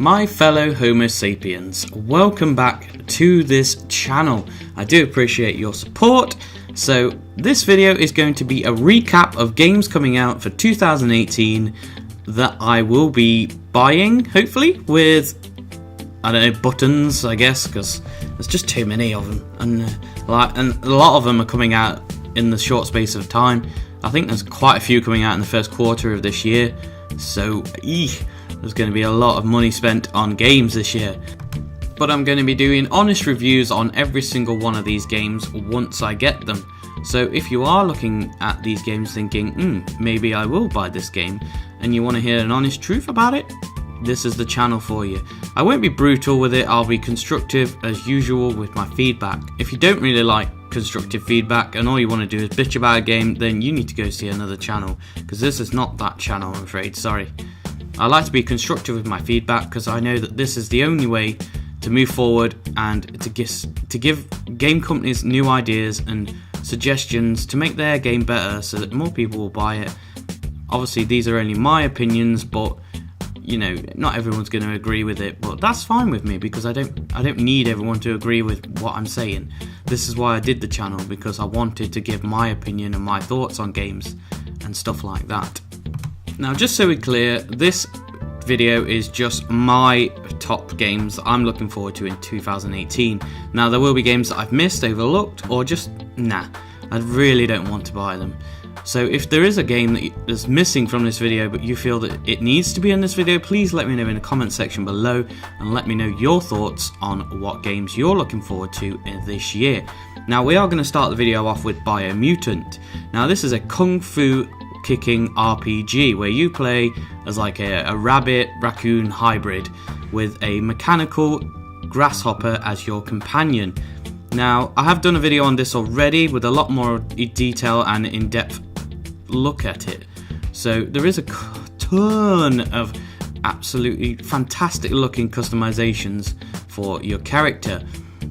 My fellow Homo sapiens, welcome back to this channel. I do appreciate your support. So this video is going to be a recap of games coming out for 2018 that I will be buying, hopefully, with, I don't know, buttons, I guess, because there's just too many of them, and a lot of them are coming out in the short space of time. I think there's quite a few coming out in the first quarter of this year, so there's going to be a lot of money spent on games this year. But I'm going to be doing honest reviews on every single one of these games once I get them. So if you are looking at these games thinking, maybe I will buy this game, and you want to hear an honest truth about it, this is the channel for you. I won't be brutal with it, I'll be constructive as usual with my feedback. If you don't really like constructive feedback and all you want to do is bitch about a game, then you need to go see another channel, because this is not that channel, I'm afraid, sorry. I like to be constructive with my feedback because I know that this is the only way to move forward and to give game companies new ideas and suggestions to make their game better so that more people will buy it. Obviously these are only my opinions, but you know, not everyone's going to agree with it, but that's fine with me because I don't need everyone to agree with what I'm saying. This is why I did the channel, because I wanted to give my opinion and my thoughts on games and stuff like that. Now, just so we're clear, this video is just my top games that I'm looking forward to in 2018. Now, there will be games that I've missed, overlooked, or just, I really don't want to buy them. So if there is a game that is missing from this video but you feel that it needs to be in this video, please let me know in the comment section below and let me know your thoughts on what games you're looking forward to this year. Now, we are going to start the video off with Biomutant. Now, this is a kung fu kicking RPG where you play as like a rabbit raccoon hybrid with a mechanical grasshopper as your companion. Now, I have done a video on this already with a lot more detail and in-depth look at it, so there is a ton of absolutely fantastic looking customizations for your character,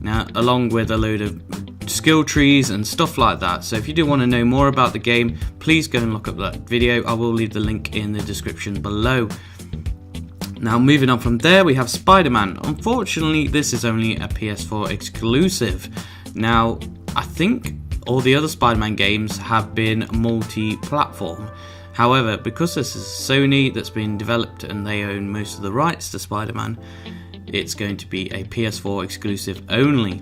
now along with a load of skill trees and stuff like that. So if you do want to know more about the game, please go and look up that video. I will leave the link in the description below. Now, moving on from there, we have Spiderman. Unfortunately, this is only a PS4 exclusive. Now, I think all the other Spider-Man games have been multi-platform. However, because this is Sony that's been developed and they own most of the rights to Spider-Man, it's going to be a PS4 exclusive only.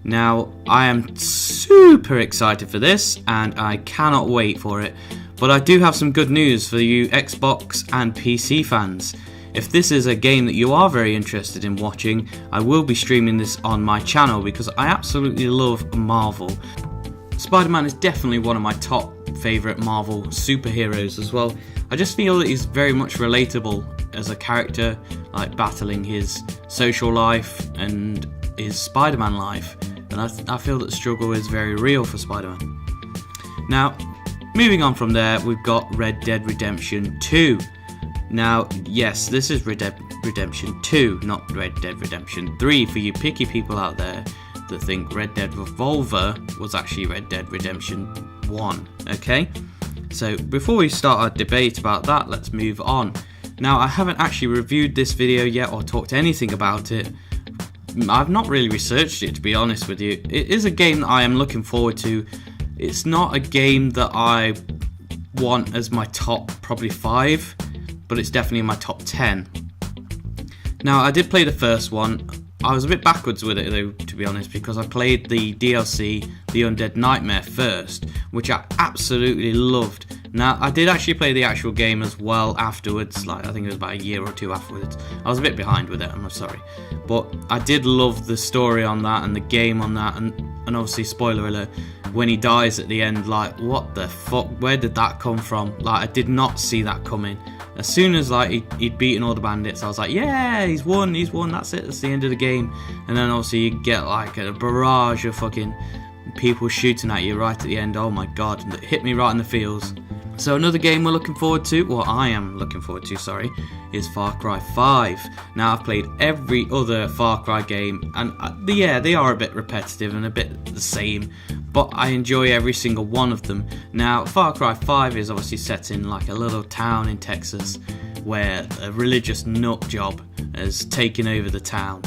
Now, I am super excited for this and I cannot wait for it. But I do have some good news for you Xbox and PC fans. If this is a game that you are very interested in watching, I will be streaming this on my channel because I absolutely love Marvel. Spider-Man is definitely one of my top favourite Marvel superheroes as well. I just feel that he's very much relatable as a character, like battling his social life and his Spider-Man life. And I feel that the struggle is very real for Spider-Man. Now, moving on from there, we've got Red Dead Redemption 2. Now, yes, this is Red Dead Redemption 2, not Red Dead Redemption 3 for you picky people out there that think Red Dead Revolver was actually Red Dead Redemption 1, okay? So, before we start our debate about that, let's move on. Now, I haven't actually reviewed this video yet or talked anything about it. I've not really researched it, to be honest with you. It is a game that I am looking forward to. It's not a game that I want as my top probably 5, but it's definitely in my top 10. Now, I did play the first one. I was a bit backwards with it though, to be honest, because I played the DLC, The Undead Nightmare first, which I absolutely loved. Now, I did actually play the actual game as well afterwards, like I think it was about a year or two afterwards. I was a bit behind with it, I'm sorry. But I did love the story on that and the game on that, and obviously, spoiler alert, when he dies at the end, like, what the fuck, where did that come from? Like, I did not see that coming. As soon as like he'd beaten all the bandits, I was like, yeah, he's won, that's it, that's the end of the game. And then obviously you get like a barrage of fucking people shooting at you right at the end. Oh my god, it hit me right in the feels. So another game we're looking forward to, well, I am looking forward to, sorry, is Far Cry 5. Now, I've played every other Far Cry game, and yeah, they are a bit repetitive and a bit the same, but I enjoy every single one of them. Now, Far Cry 5 is obviously set in like a little town in Texas, where a religious nut job has taken over the town.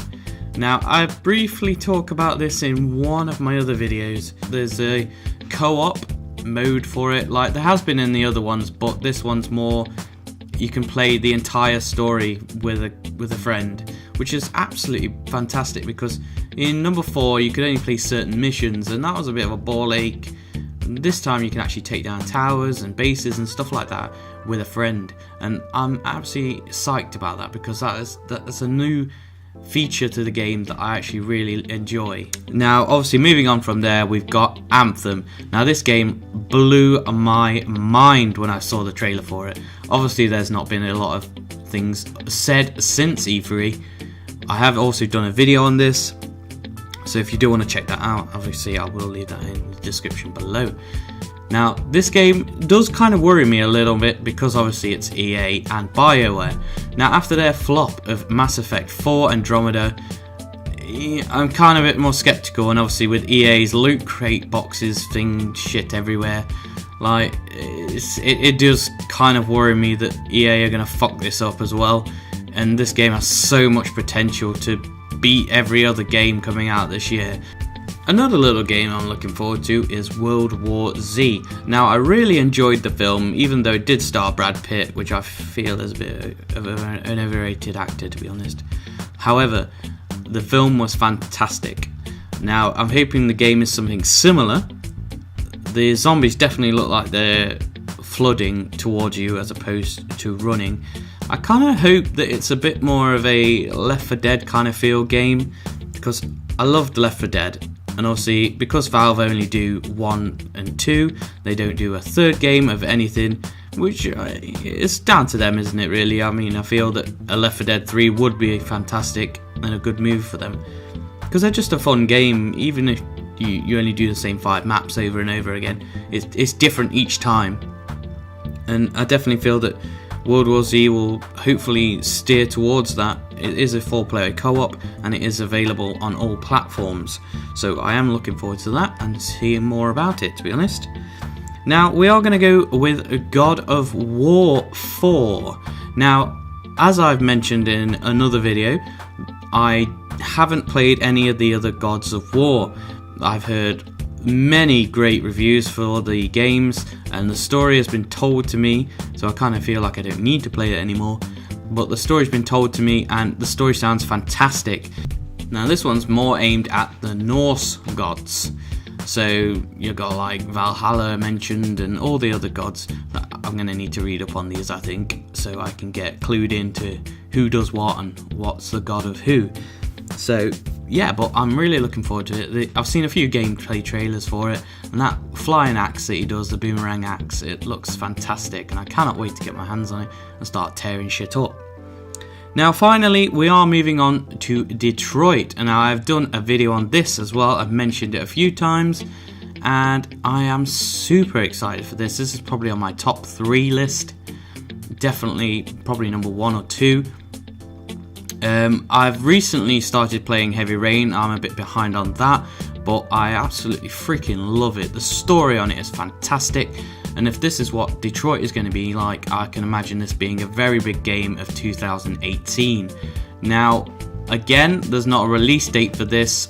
Now, I briefly talk about this in one of my other videos. There's a co-op mode for it, like there has been in the other ones, but this one's more, you can play the entire story with a friend, which is absolutely fantastic, because in number 4 you could only play certain missions, and that was a bit of a ball ache. This time you can actually take down towers and bases and stuff like that with a friend, and I'm absolutely psyched about that, because that's a new feature to the game that I actually really enjoy. Now, obviously, moving on from there, we've got Anthem. Now, this game blew my mind when I saw the trailer for it. Obviously, there's not been a lot of things said since E3. I have also done a video on this, so if you do want to check that out, obviously I will leave that in the description below. Now, this game does kind of worry me a little bit, because obviously it's EA and BioWare. Now, after their flop of Mass Effect 4 Andromeda, I'm kind of a bit more skeptical, and obviously with EA's loot crate boxes shit everywhere, like it does kind of worry me that EA are going to fuck this up as well, and this game has so much potential to beat every other game coming out this year. Another little game I'm looking forward to is World War Z. Now, I really enjoyed the film, even though it did star Brad Pitt, which I feel is a bit of an overrated actor, to be honest. However, the film was fantastic. Now, I'm hoping the game is something similar. The zombies definitely look like they're flooding towards you as opposed to running. I kind of hope that it's a bit more of a Left 4 Dead kind of feel game, because I loved Left 4 Dead. And obviously, because Valve only do 1 and 2, they don't do a third game of anything, which is down to them, isn't it, really? I mean, I feel that a Left 4 Dead 3 would be fantastic and a good move for them, because they're just a fun game. Even if you only do the same 5 maps over and over again, it's different each time. And I definitely feel that World War Z will hopefully steer towards that. It is a 4-player co-op, and it is available on all platforms, so I am looking forward to that and seeing more about it, to be honest. Now, we are going to go with God of War 4. Now, as I've mentioned in another video, I haven't played any of the other Gods of War. I've heard many great reviews for the games, and the story has been told to me, so I kind of feel like I don't need to play it anymore. But the story's been told to me, and the story sounds fantastic. Now, this one's more aimed at the Norse gods, so you've got like Valhalla mentioned and all the other gods. I'm going to need to read up on these, I think, so I can get clued into who does what and what's the god of who. So yeah, but I'm really looking forward to it. I've seen a few gameplay trailers for it, and that flying axe that he does, the boomerang axe, it looks fantastic, and I cannot wait to get my hands on it and start tearing shit up. Now, finally, we are moving on to Detroit, and I've done a video on this as well. I've mentioned it a few times, and I am super excited for this. This is probably on my top 3 list. Definitely probably number 1 or 2. I've recently started playing Heavy Rain. I'm a bit behind on that, but I absolutely freaking love it. The story on it is fantastic, and if this is what Detroit is going to be like, I can imagine this being a very big game of 2018. Now, again, there's not a release date for this,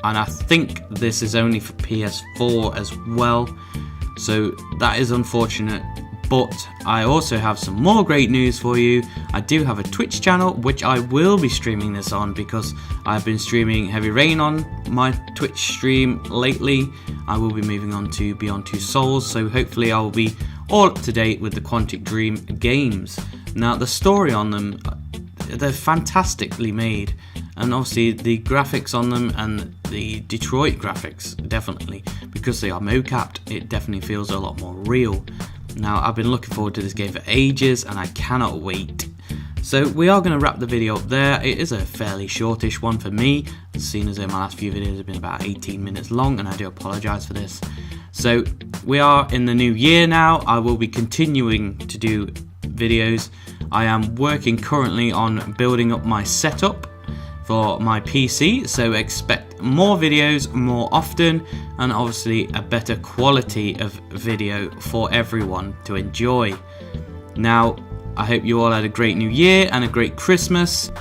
and I think this is only for PS4 as well, so that is unfortunate. But I also have some more great news for you. I do have a Twitch channel, which I will be streaming this on, because I've been streaming Heavy Rain on my Twitch stream lately. I will be moving on to Beyond Two Souls, so hopefully I will be all up to date with the Quantic Dream games. Now, the story on them, they're fantastically made, and obviously the graphics on them, and the Detroit graphics, definitely, because they are mocapped, it definitely feels a lot more real. Now, I've been looking forward to this game for ages, and I cannot wait. So we are going to wrap the video up there. It is a fairly shortish one for me, seeing as though my last few videos have been about 18 minutes long, and I do apologise for this. So we are in the new year now. I will be continuing to do videos. I am working currently on building up my setup for my PC, so expect more videos more often, and obviously a better quality of video for everyone to enjoy. Now, I hope you all had a great new year and a great Christmas.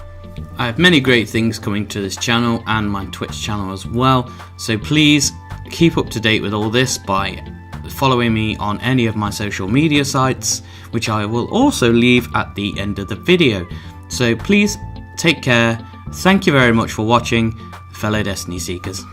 I have many great things coming to this channel and my Twitch channel as well, so please keep up to date with all this by following me on any of my social media sites, which I will also leave at the end of the video. So please take care. Thank you very much for watching, fellow Destiny Seekers.